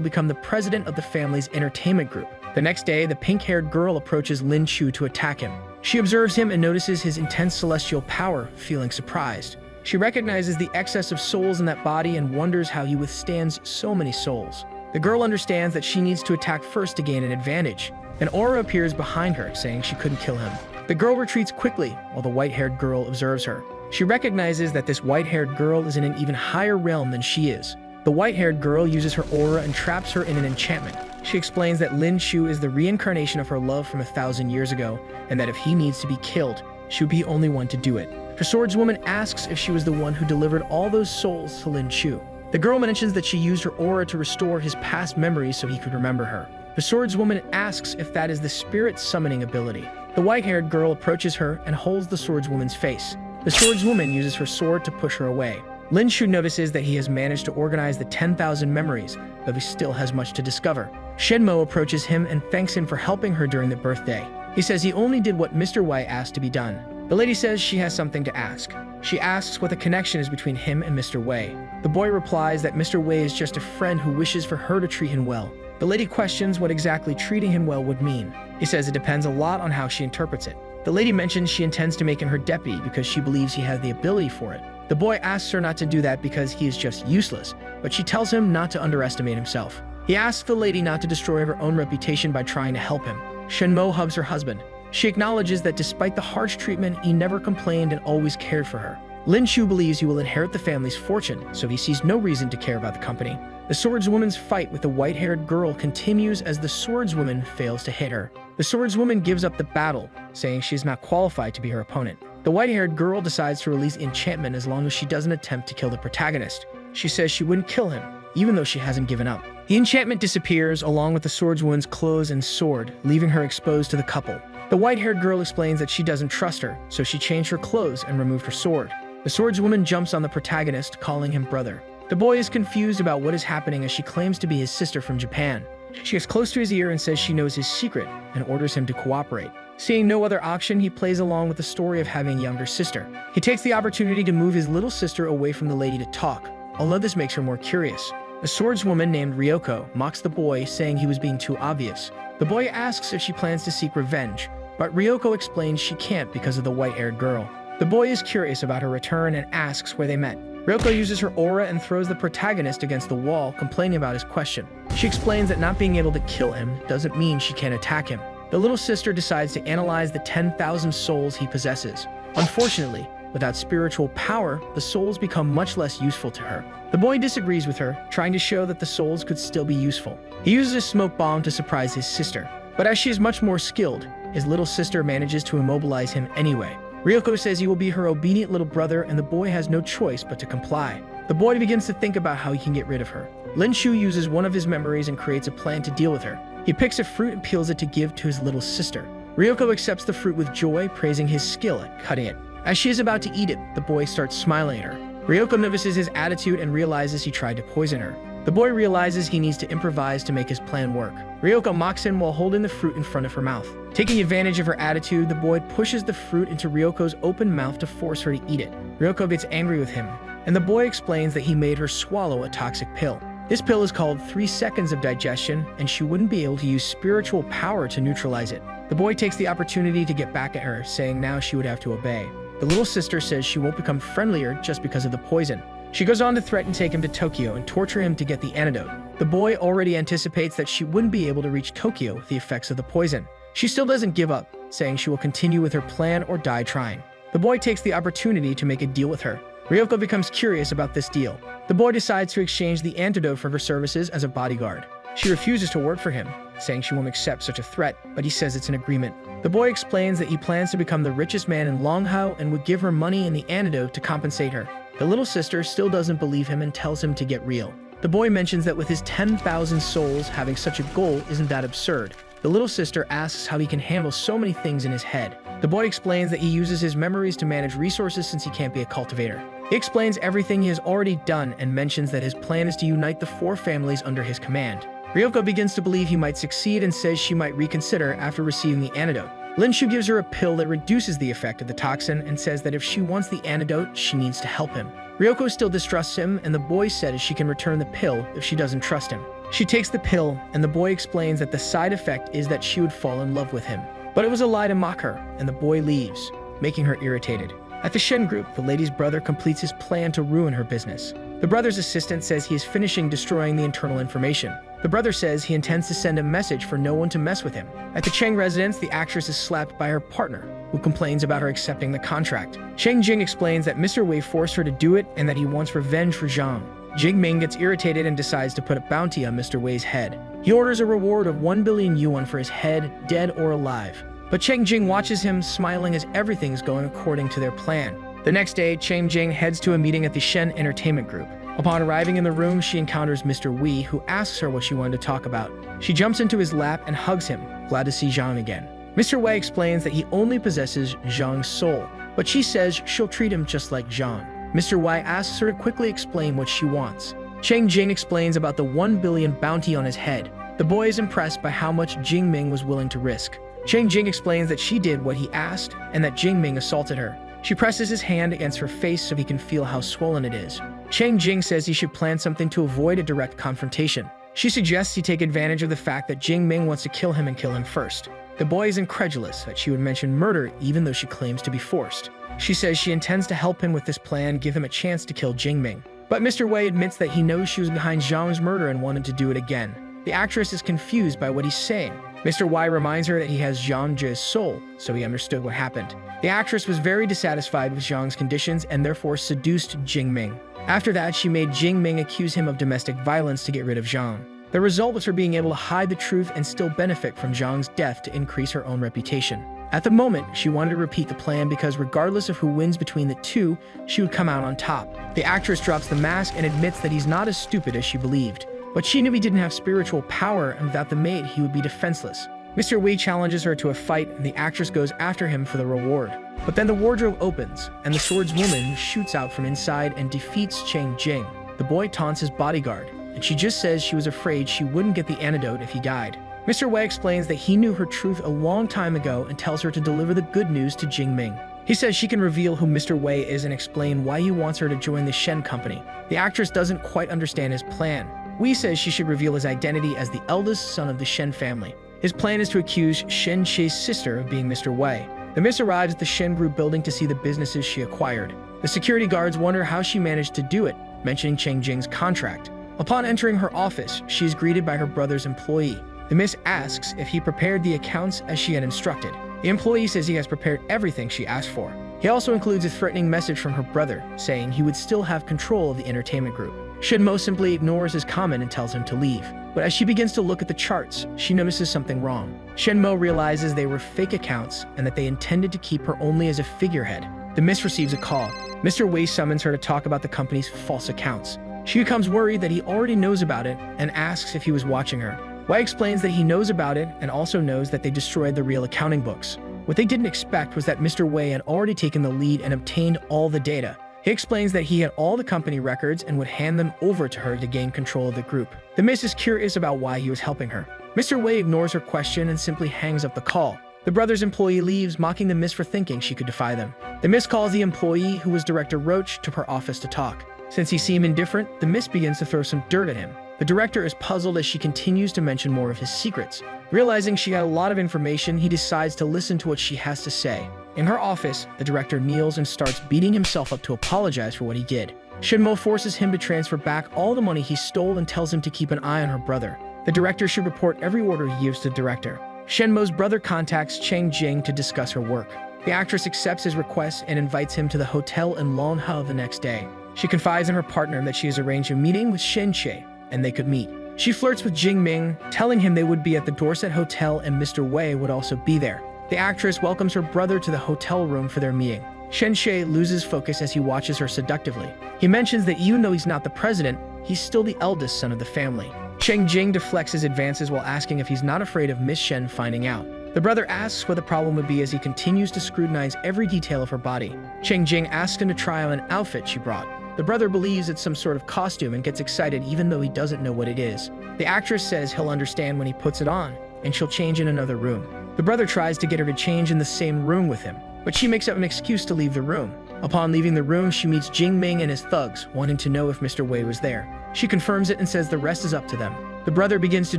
become the president of the family's entertainment group. The next day, the pink-haired girl approaches Lin Shu to attack him. She observes him and notices his intense celestial power, feeling surprised. She recognizes the excess of souls in that body and wonders how he withstands so many souls. The girl understands that she needs to attack first to gain an advantage. An aura appears behind her, saying she couldn't kill him. The girl retreats quickly, while the white-haired girl observes her. She recognizes that this white-haired girl is in an even higher realm than she is. The white-haired girl uses her aura and traps her in an enchantment. She explains that Lin Shu is the reincarnation of her love from 1,000 years ago, and that if he needs to be killed, she would be the only one to do it. The swordswoman asks if she was the one who delivered all those souls to Lin Shu. The girl mentions that she used her aura to restore his past memories so he could remember her. The swordswoman asks if that is the spirit summoning ability. The white-haired girl approaches her and holds the swordswoman's face. The swordswoman uses her sword to push her away. Lin Shu notices that he has managed to organize the 10,000 memories, though he still has much to discover. Shen Mo approaches him and thanks him for helping her during the birthday. He says he only did what Mr. Wei asked to be done. The lady says she has something to ask. She asks what the connection is between him and Mr. Wei. The boy replies that Mr. Wei is just a friend who wishes for her to treat him well. The lady questions what exactly treating him well would mean. He says it depends a lot on how she interprets it. The lady mentions she intends to make him her deputy because she believes he has the ability for it. The boy asks her not to do that because he is just useless, but she tells him not to underestimate himself. He asks the lady not to destroy her own reputation by trying to help him. Shen Mo hugs her husband. She acknowledges that despite the harsh treatment, he never complained and always cared for her. Lin Shu believes he will inherit the family's fortune, so he sees no reason to care about the company. The swordswoman's fight with the white-haired girl continues as the swordswoman fails to hit her. The swordswoman gives up the battle, saying she is not qualified to be her opponent. The white-haired girl decides to release the enchantment as long as she doesn't attempt to kill the protagonist. She says she wouldn't kill him, even though she hasn't given up. The enchantment disappears along with the swordswoman's clothes and sword, leaving her exposed to the couple. The white-haired girl explains that she doesn't trust her, so she changed her clothes and removed her sword. The swordswoman jumps on the protagonist, calling him brother. The boy is confused about what is happening as she claims to be his sister from Japan. She gets close to his ear and says she knows his secret and orders him to cooperate. Seeing no other option, he plays along with the story of having a younger sister. He takes the opportunity to move his little sister away from the lady to talk, although this makes her more curious. A swordswoman named Ryoko mocks the boy, saying he was being too obvious. The boy asks if she plans to seek revenge, but Ryoko explains she can't because of the white-haired girl. The boy is curious about her return and asks where they met. Ryoko uses her aura and throws the protagonist against the wall, complaining about his question. She explains that not being able to kill him doesn't mean she can't attack him. The little sister decides to analyze the 10,000 souls he possesses. Unfortunately, without spiritual power, the souls become much less useful to her. The boy disagrees with her, trying to show that the souls could still be useful. He uses a smoke bomb to surprise his sister, but as she is much more skilled, his little sister manages to immobilize him anyway. Ryoko says he will be her obedient little brother, and the boy has no choice but to comply. The boy begins to think about how he can get rid of her. Lin Shu uses one of his memories and creates a plan to deal with her. He picks a fruit and peels it to give to his little sister. Ryoko accepts the fruit with joy, praising his skill at cutting it. As she is about to eat it, the boy starts smiling at her. Ryoko notices his attitude and realizes he tried to poison her. The boy realizes he needs to improvise to make his plan work. Ryoko mocks him while holding the fruit in front of her mouth. Taking advantage of her attitude, the boy pushes the fruit into Ryoko's open mouth to force her to eat it. Ryoko gets angry with him, and the boy explains that he made her swallow a toxic pill. This pill is called 3 seconds of digestion, and she wouldn't be able to use spiritual power to neutralize it. The boy takes the opportunity to get back at her, saying now she would have to obey. The little sister says she won't become friendlier just because of the poison. She goes on to threaten to take him to Tokyo and torture him to get the antidote. The boy already anticipates that she wouldn't be able to reach Tokyo with the effects of the poison. She still doesn't give up, saying she will continue with her plan or die trying. The boy takes the opportunity to make a deal with her. Ryoko becomes curious about this deal. The boy decides to exchange the antidote for her services as a bodyguard. She refuses to work for him, saying she won't accept such a threat, but he says it's an agreement. The boy explains that he plans to become the richest man in Longhao and would give her money and the antidote to compensate her. The little sister still doesn't believe him and tells him to get real. The boy mentions that with his 10,000 souls, having such a goal isn't that absurd. The little sister asks how he can handle so many things in his head. The boy explains that he uses his memories to manage resources since he can't be a cultivator. He explains everything he has already done and mentions that his plan is to unite the 4 families under his command. Ryoko begins to believe he might succeed and says she might reconsider after receiving the antidote. Linshu gives her a pill that reduces the effect of the toxin and says that if she wants the antidote, she needs to help him. Ryoko still distrusts him, and the boy says she can return the pill if she doesn't trust him. She takes the pill, and the boy explains that the side effect is that she would fall in love with him. But it was a lie to mock her, and the boy leaves, making her irritated. At the Shen group, the lady's brother completes his plan to ruin her business. The brother's assistant says he is finishing destroying the internal information. The brother says he intends to send a message for no one to mess with him. At the Cheng residence, the actress is slapped by her partner, who complains about her accepting the contract. Cheng Jing explains that Mr. Wei forced her to do it and that he wants revenge for Zhang. Jing Ming gets irritated and decides to put a bounty on Mr. Wei's head. He orders a reward of 1 billion yuan for his head, dead or alive. But Cheng Jing watches him, smiling as everything's going according to their plan. The next day, Cheng Jing heads to a meeting at the Shen Entertainment Group. Upon arriving in the room, she encounters Mr. Wei, who asks her what she wanted to talk about. She jumps into his lap and hugs him, glad to see Zhang again. Mr. Wei explains that he only possesses Zhang's soul, but she says she'll treat him just like Zhang. Mr. Wei asks her to quickly explain what she wants. Cheng Jing explains about the 1 billion bounty on his head. The boy is impressed by how much Jing Ming was willing to risk. Cheng Jing explains that she did what he asked and that Jing Ming assaulted her. She presses his hand against her face so he can feel how swollen it is. Cheng Jing says he should plan something to avoid a direct confrontation. She suggests he take advantage of the fact that Jing Ming wants to kill him and kill him first. The boy is incredulous that she would mention murder even though she claims to be forced. She says she intends to help him with this plan, give him a chance to kill Jing Ming. But Mr. Wei admits that he knows she was behind Zhang's murder and wanted to do it again. The actress is confused by what he's saying. Mr. Wei reminds her that he has Zhang Zhe's soul, so he understood what happened. The actress was very dissatisfied with Zhang's conditions and therefore seduced Jing Ming. After that, she made Jing Ming accuse him of domestic violence to get rid of Zhang. The result was her being able to hide the truth and still benefit from Zhang's death to increase her own reputation. At the moment, she wanted to repeat the plan because regardless of who wins between the two, she would come out on top. The actress drops the mask and admits that he's not as stupid as she believed. But she knew he didn't have spiritual power, and without the mate, he would be defenseless. Mr. Wei challenges her to a fight, and the actress goes after him for the reward. But then the wardrobe opens, and the swordswoman shoots out from inside and defeats Cheng Jing. The boy taunts his bodyguard, and she just says she was afraid she wouldn't get the antidote if he died. Mr. Wei explains that he knew her truth a long time ago and tells her to deliver the good news to Jing Ming. He says she can reveal who Mr. Wei is and explain why he wants her to join the Shen company. The actress doesn't quite understand his plan. Wei says she should reveal his identity as the eldest son of the Shen family. His plan is to accuse Shen Chi's sister of being Mr. Wei. The miss arrives at the Shen Group building to see the businesses she acquired. The security guards wonder how she managed to do it, mentioning Cheng Jing's contract. Upon entering her office, she is greeted by her brother's employee. The miss asks if he prepared the accounts as she had instructed. The employee says he has prepared everything she asked for. He also includes a threatening message from her brother, saying he would still have control of the entertainment group. Shenmo simply ignores his comment and tells him to leave. But as she begins to look at the charts, she notices something wrong. Shenmo realizes they were fake accounts and that they intended to keep her only as a figurehead. The miss receives a call. Mr. Wei summons her to talk about the company's false accounts. She becomes worried that he already knows about it and asks if he was watching her. Wei explains that he knows about it and also knows that they destroyed the real accounting books. What they didn't expect was that Mr. Wei had already taken the lead and obtained all the data. He explains that he had all the company records and would hand them over to her to gain control of the group. The miss is curious about why he was helping her. Mr. Wei ignores her question and simply hangs up the call. The brother's employee leaves, mocking the miss for thinking she could defy them. The miss calls the employee, who was Director Roach, to her office to talk. Since he seemed indifferent, the miss begins to throw some dirt at him. The director is puzzled as she continues to mention more of his secrets. Realizing she had a lot of information, he decides to listen to what she has to say. In her office, the director kneels and starts beating himself up to apologize for what he did. Shenmo forces him to transfer back all the money he stole and tells him to keep an eye on her brother. The director should report every order he gives to the director. Shenmo's brother contacts Cheng Jing to discuss her work. The actress accepts his request and invites him to the hotel in Longhao the next day. She confides in her partner that she has arranged a meeting with Shen Che, and they could meet. She flirts with Jing Ming, telling him they would be at the Dorset Hotel and Mr. Wei would also be there. The actress welcomes her brother to the hotel room for their meeting. Shen Che loses focus as he watches her seductively. He mentions that even though he's not the president, he's still the eldest son of the family. Cheng Jing deflects his advances while asking if he's not afraid of Miss Shen finding out. The The brother asks what the problem would be as he continues to scrutinize every detail of her body. Cheng Jing asks him to try on an outfit she brought. The brother believes it's some sort of costume and gets excited even though he doesn't know what it is. The actress says he'll understand when he puts it on, and she'll change in another room. The brother tries to get her to change in the same room with him, but she makes up an excuse to leave the room. Upon leaving the room, she meets Jing Ming and his thugs, wanting to know if Mr. Wei was there. She confirms it and says the rest is up to them. The brother begins to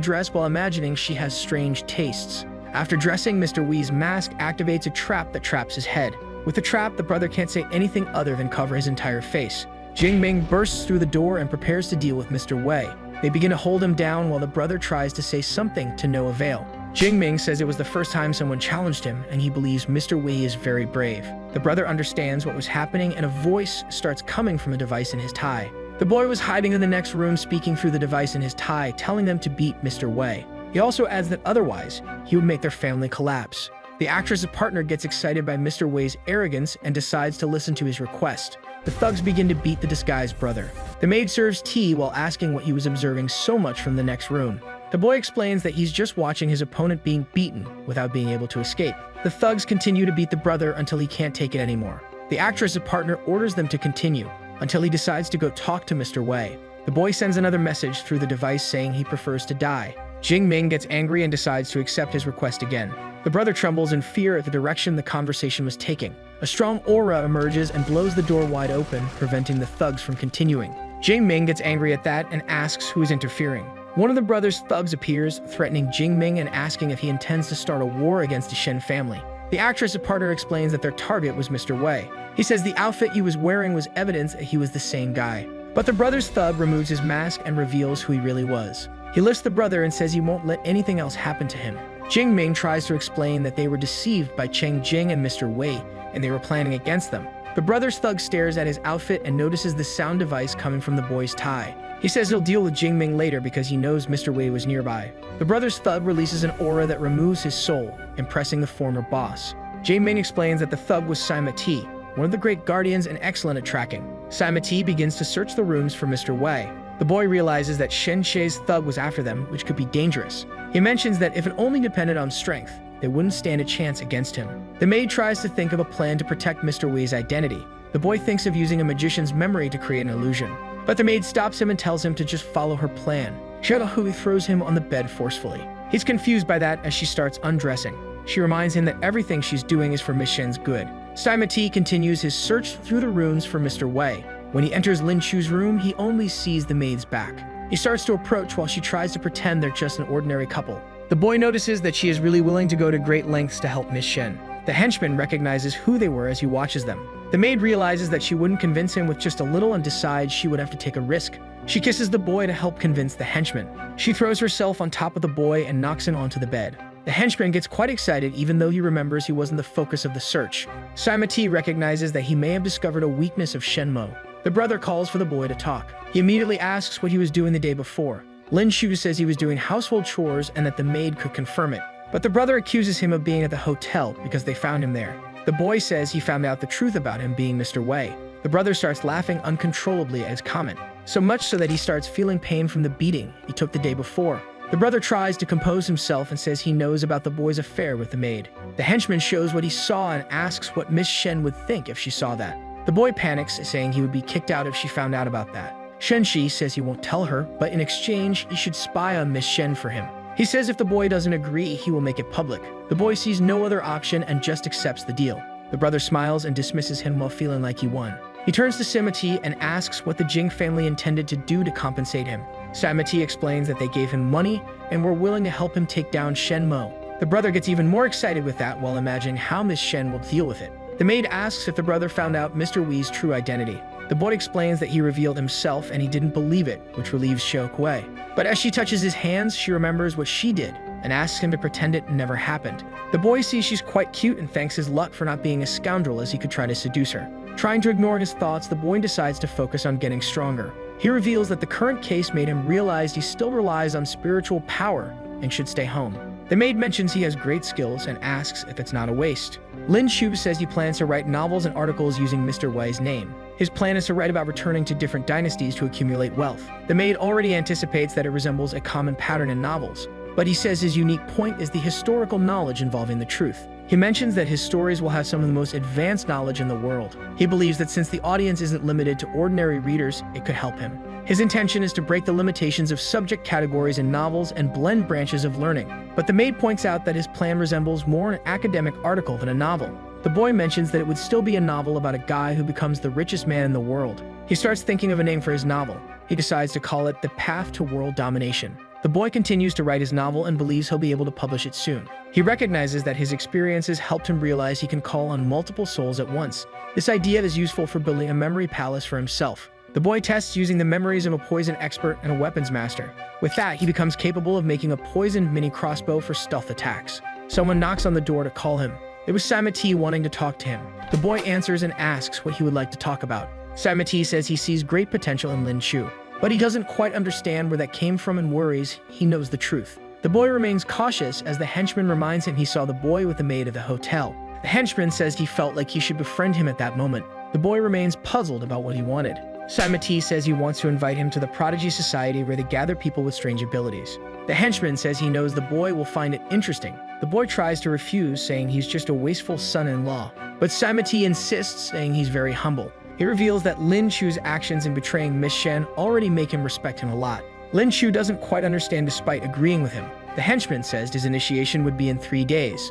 dress while imagining she has strange tastes. After dressing, Mr. Wei's mask activates a trap that traps his head. With the trap, the brother can't say anything other than cover his entire face. Jing Ming bursts through the door and prepares to deal with Mr. Wei. They begin to hold him down while the brother tries to say something to no avail. Jing Ming says it was the first time someone challenged him, and he believes Mr. Wei is very brave. The brother understands what was happening, and a voice starts coming from a device in his tie. The boy was hiding in the next room, speaking through the device in his tie, telling them to beat Mr. Wei. He also adds that otherwise, he would make their family collapse. The actress's partner gets excited by Mr. Wei's arrogance and decides to listen to his request. The thugs begin to beat the disguised brother. The maid serves tea while asking what he was observing so much from the next room. The boy explains that he's just watching his opponent being beaten without being able to escape. The thugs continue to beat the brother until he can't take it anymore. The actress's partner orders them to continue until he decides to go talk to Mr. Wei. The boy sends another message through the device saying he prefers to die. Jing Ming gets angry and decides to accept his request again. The brother trembles in fear at the direction the conversation was taking. A strong aura emerges and blows the door wide open, preventing the thugs from continuing. Jing Ming gets angry at that and asks who is interfering. One of the brother's thugs appears, threatening Jing Ming and asking if he intends to start a war against the Shen family. The actress's partner explains that their target was Mr. Wei. He says the outfit he was wearing was evidence that he was the same guy. But the brother's thug removes his mask and reveals who he really was. He lifts the brother and says he won't let anything else happen to him. Jing Ming tries to explain that they were deceived by Cheng Jing and Mr. Wei, and they were planning against them. The brother's thug stares at his outfit and notices the sound device coming from the boy's tie. He says he'll deal with Jing Ming later because he knows Mr. Wei was nearby. The brother's thug releases an aura that removes his soul, impressing the former boss. Jing Ming explains that the thug was Sima Ti, one of the great guardians and excellent at tracking. Sima Ti begins to search the rooms for Mr. Wei. The boy realizes that Shen She's thug was after them, which could be dangerous. He mentions that if it only depended on strength, they wouldn't stand a chance against him. The maid tries to think of a plan to protect Mr. Wei's identity. The boy thinks of using a magician's memory to create an illusion. But the maid stops him and tells him to just follow her plan. Xiaohui throws him on the bed forcefully. He's confused by that as she starts undressing. She reminds him that everything she's doing is for Miss Shen's good. Sima Ti continues his search through the rooms for Mr. Wei. When he enters Lin Chu's room, he only sees the maid's back. He starts to approach while she tries to pretend they're just an ordinary couple. The boy notices that she is really willing to go to great lengths to help Miss Shen. The henchman recognizes who they were as he watches them. The maid realizes that she wouldn't convince him with just a little and decides she would have to take a risk. She kisses the boy to help convince the henchman. She throws herself on top of the boy and knocks him onto the bed. The henchman gets quite excited even though he remembers he wasn't the focus of the search. Sima Ti recognizes that he may have discovered a weakness of Shenmo. The brother calls for the boy to talk. He immediately asks what he was doing the day before. Lin Chu says he was doing household chores and that the maid could confirm it. But the brother accuses him of being at the hotel because they found him there. The boy says he found out the truth about him being Mr. Wei. The brother starts laughing uncontrollably at his comment, so much so that he starts feeling pain from the beating he took the day before. The brother tries to compose himself and says he knows about the boy's affair with the maid. The henchman shows what he saw and asks what Miss Shen would think if she saw that. The boy panics, saying he would be kicked out if she found out about that. Shen Shi says he won't tell her, but in exchange, he should spy on Miss Shen for him. He says if the boy doesn't agree, he will make it public. The boy sees no other option and just accepts the deal. The brother smiles and dismisses him while feeling like he won. He turns to Sima Ti and asks what the Jing family intended to do to compensate him. Sima Ti explains that they gave him money and were willing to help him take down Shen Mo. The brother gets even more excited with that while imagining how Miss Shen will deal with it. The maid asks if the brother found out Mr. Wei's true identity. The boy explains that he revealed himself and he didn't believe it, which relieves Xiao Kuei. But as she touches his hands, she remembers what she did and asks him to pretend it never happened. The boy sees she's quite cute and thanks his luck for not being a scoundrel as he could try to seduce her. Trying to ignore his thoughts, the boy decides to focus on getting stronger. He reveals that the current case made him realize he still relies on spiritual power and should stay home. The maid mentions he has great skills and asks if it's not a waste. Lin Chu says he plans to write novels and articles using Mr. Wei's name. His plan is to write about returning to different dynasties to accumulate wealth. The maid already anticipates that it resembles a common pattern in novels. but he says his unique point is the historical knowledge involving the truth. He mentions that his stories will have some of the most advanced knowledge in the world. He believes that since the audience isn't limited to ordinary readers, it could help him. His intention is to break the limitations of subject categories in novels and blend branches of learning. But the maid points out that his plan resembles more an academic article than a novel. The boy mentions that it would still be a novel about a guy who becomes the richest man in the world. He starts thinking of a name for his novel. He decides to call it The Path to World Domination. The boy continues to write his novel and believes he'll be able to publish it soon. He recognizes that his experiences helped him realize he can call on multiple souls at once. This idea is useful for building a memory palace for himself. The boy tests using the memories of a poison expert and a weapons master. With that, he becomes capable of making a poisoned mini crossbow for stealth attacks. Someone knocks on the door to call him. It was Samati wanting to talk to him. The boy answers and asks what he would like to talk about. Samati says he sees great potential in Lin Chu, but he doesn't quite understand where that came from and worries he knows the truth. The boy remains cautious as the henchman reminds him he saw the boy with the maid at the hotel. The henchman says he felt like he should befriend him at that moment. The boy remains puzzled about what he wanted. Samati says he wants to invite him to the Prodigy Society where they gather people with strange abilities. The henchman says he knows the boy will find it interesting. The boy tries to refuse, saying he's just a wasteful son-in-law. But Samati insists, saying he's very humble. He reveals that Lin Chu's actions in betraying Miss Shen already make him respect him a lot. Lin Chu doesn't quite understand despite agreeing with him. The henchman says his initiation would be in 3 days.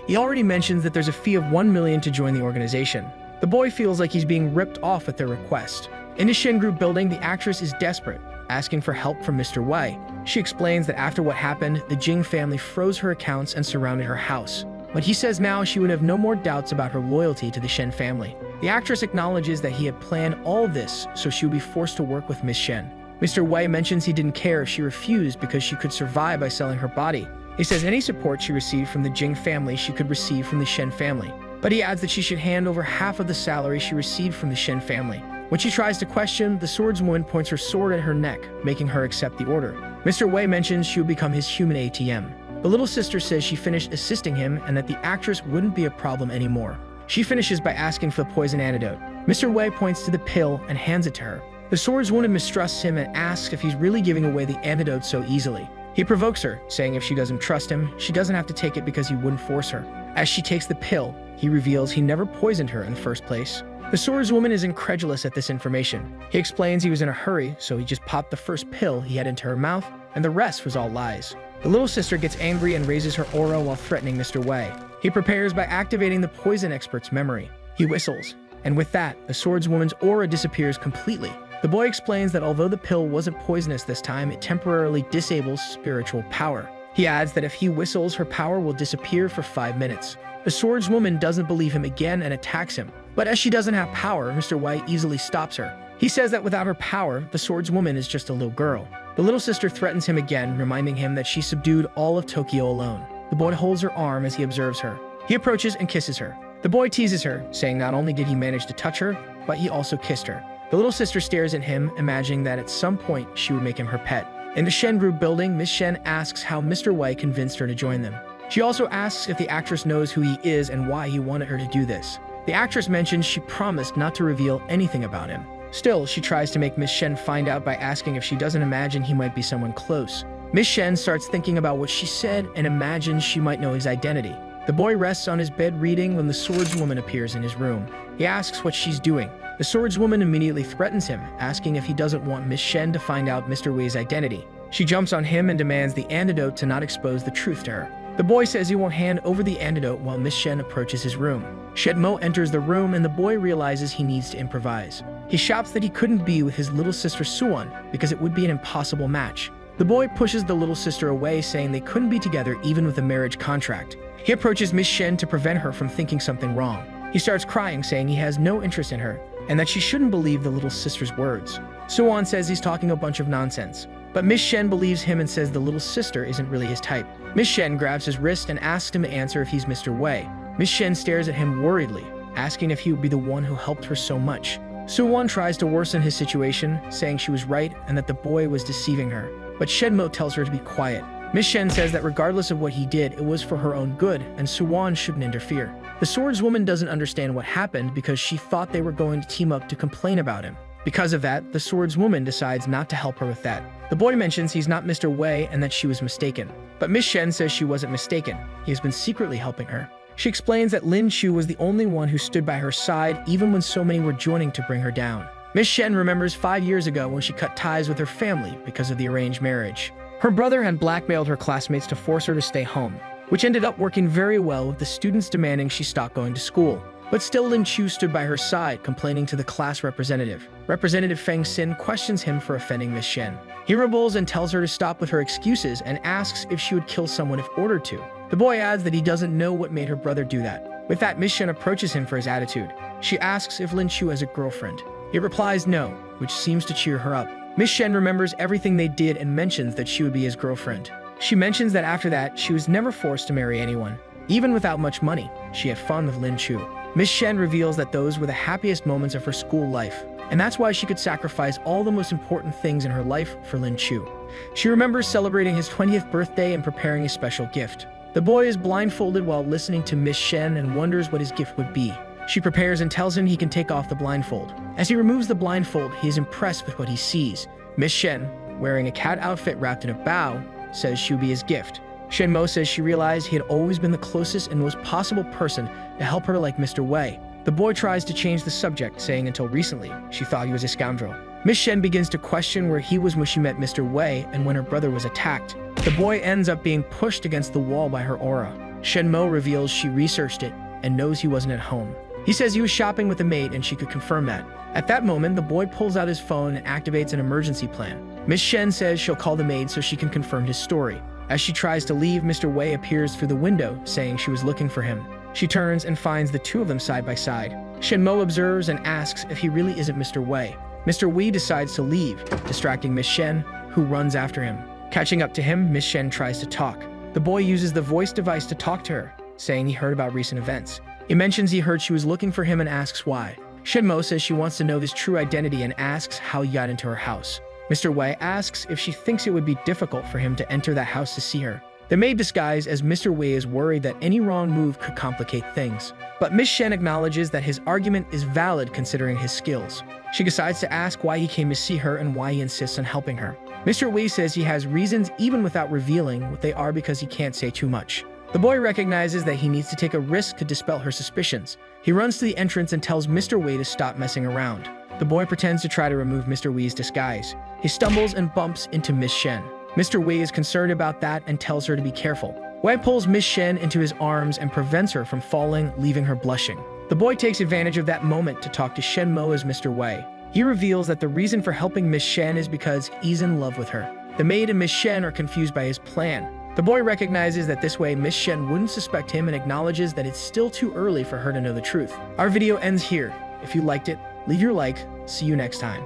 He already mentions that there's a fee of 1 million to join the organization. The boy feels like he's being ripped off at their request. In the Shen Group building, the actress is desperate, asking for help from Mr. Wei. She explains that after what happened, the Jing family froze her accounts and surrounded her house. But he says now she would have no more doubts about her loyalty to the Shen family. The actress acknowledges that he had planned all this so she would be forced to work with Miss Shen. Mr. Wei mentions he didn't care if she refused because she could survive by selling her body. He says any support she received from the Jing family she could receive from the Shen family. But he adds that she should hand over half of the salary she received from the Shen family. When she tries to question, the swordswoman points her sword at her neck, making her accept the order. Mr. Wei mentions she will become his human ATM. The little sister says she finished assisting him and that the actress wouldn't be a problem anymore. She finishes by asking for the poison antidote. Mr. Wei points to the pill and hands it to her. The swordswoman mistrusts him and asks if he's really giving away the antidote so easily. He provokes her, saying if she doesn't trust him, she doesn't have to take it because he wouldn't force her. As she takes the pill, he reveals he never poisoned her in the first place. The swordswoman is incredulous at this information. He explains he was in a hurry, so he just popped the first pill he had into her mouth, and the rest was all lies. The little sister gets angry and raises her aura while threatening Mr. Wei. He prepares by activating the poison expert's memory. He whistles, and with that, the swordswoman's aura disappears completely. The boy explains that although the pill wasn't poisonous this time, it temporarily disables spiritual power. He adds that if he whistles, her power will disappear for 5 minutes. The swordswoman doesn't believe him again and attacks him. But as she doesn't have power, Mr. Wei easily stops her. He says that without her power, the swordswoman is just a little girl. The little sister threatens him again, reminding him that she subdued all of Tokyo alone. The boy holds her arm as he observes her. He approaches and kisses her. The boy teases her, saying not only did he manage to touch her, but he also kissed her. The little sister stares at him, imagining that at some point she would make him her pet. In the Shen Group building, Miss Shen asks how Mr. Wei convinced her to join them. She also asks if the actress knows who he is and why he wanted her to do this. The actress mentions she promised not to reveal anything about him. Still, she tries to make Miss Shen find out by asking if she doesn't imagine he might be someone close. Miss Shen starts thinking about what she said and imagines she might know his identity. The boy rests on his bed reading when the swordswoman appears in his room. He asks what she's doing. The swordswoman immediately threatens him, asking if he doesn't want Miss Shen to find out Mr. Wei's identity. She jumps on him and demands the antidote to not expose the truth to her. The boy says he won't hand over the antidote while Miss Shen approaches his room. Shenmo enters the room and the boy realizes he needs to improvise. He shouts that he couldn't be with his little sister Suwon because it would be an impossible match. The boy pushes the little sister away, saying they couldn't be together even with a marriage contract. He approaches Miss Shen to prevent her from thinking something wrong. He starts crying, saying he has no interest in her and that she shouldn't believe the little sister's words. Suwon says he's talking a bunch of nonsense, but Miss Shen believes him and says the little sister isn't really his type. Miss Shen grabs his wrist and asks him to answer if he's Mr. Wei. Miss Shen stares at him worriedly, asking if he would be the one who helped her so much. Suwon tries to worsen his situation, saying she was right and that the boy was deceiving her, but Shenmo tells her to be quiet. Miss Shen says that regardless of what he did, it was for her own good and Suwon shouldn't interfere. The swordswoman doesn't understand what happened because she thought they were going to team up to complain about him. Because of that, the swordswoman decides not to help her with that. The boy mentions he's not Mr. Wei and that she was mistaken. But Miss Shen says she wasn't mistaken. He has been secretly helping her. She explains that Lin Chu was the only one who stood by her side even when so many were joining to bring her down. Miss Shen remembers 5 years ago when she cut ties with her family because of the arranged marriage. Her brother had blackmailed her classmates to force her to stay home, which ended up working very well with the students demanding she stop going to school. But still, Lin Chu stood by her side, complaining to the class representative. Representative Feng Xin questions him for offending Miss Shen. He rebels and tells her to stop with her excuses and asks if she would kill someone if ordered to. The boy adds that he doesn't know what made her brother do that. With that, Miss Shen approaches him for his attitude. She asks if Lin Chu has a girlfriend. He replies no, which seems to cheer her up. Miss Shen remembers everything they did and mentions that she would be his girlfriend. She mentions that after that, she was never forced to marry anyone. Even without much money, she had fun with Lin Chu. Miss Shen reveals that those were the happiest moments of her school life, and that's why she could sacrifice all the most important things in her life for Lin Chu. She remembers celebrating his 20th birthday and preparing a special gift. The boy is blindfolded while listening to Miss Shen and wonders what his gift would be. She prepares and tells him he can take off the blindfold. As he removes the blindfold, he is impressed with what he sees. Miss Shen, wearing a cat outfit wrapped in a bow, says she would be his gift. Shen Mo says she realized he had always been the closest and most possible person to help her like Mr. Wei. The boy tries to change the subject, saying until recently, she thought he was a scoundrel. Miss Shen begins to question where he was when she met Mr. Wei and when her brother was attacked. The boy ends up being pushed against the wall by her aura. Shen Mo reveals she researched it and knows he wasn't at home. He says he was shopping with a maid and she could confirm that. At that moment, the boy pulls out his phone and activates an emergency plan. Miss Shen says she'll call the maid so she can confirm his story. As she tries to leave, Mr. Wei appears through the window, saying she was looking for him. She turns and finds the two of them side by side. Shen Mo observes and asks if he really isn't Mr. Wei. Mr. Wei decides to leave, distracting Miss Shen, who runs after him. Catching up to him, Miss Shen tries to talk. The boy uses the voice device to talk to her, saying he heard about recent events. He mentions he heard she was looking for him and asks why. Shen Mo says she wants to know his true identity and asks how he got into her house. Mr. Wei asks if she thinks it would be difficult for him to enter that house to see her. The maid disguised as Mr. Wei is worried that any wrong move could complicate things. But Miss Shen acknowledges that his argument is valid considering his skills. She decides to ask why he came to see her and why he insists on helping her. Mr. Wei says he has reasons even without revealing what they are because he can't say too much. The boy recognizes that he needs to take a risk to dispel her suspicions. He runs to the entrance and tells Mr. Wei to stop messing around. The boy pretends to try to remove Mr. Wei's disguise. He stumbles and bumps into Miss Shen. Mr. Wei is concerned about that and tells her to be careful. Wei pulls Miss Shen into his arms and prevents her from falling, leaving her blushing. The boy takes advantage of that moment to talk to Shen Mo as Mr. Wei. He reveals that the reason for helping Miss Shen is because he's in love with her. The maid and Miss Shen are confused by his plan. The boy recognizes that this way Miss Shen wouldn't suspect him and acknowledges that it's still too early for her to know the truth. Our video ends here. If you liked it, leave your like. See you next time.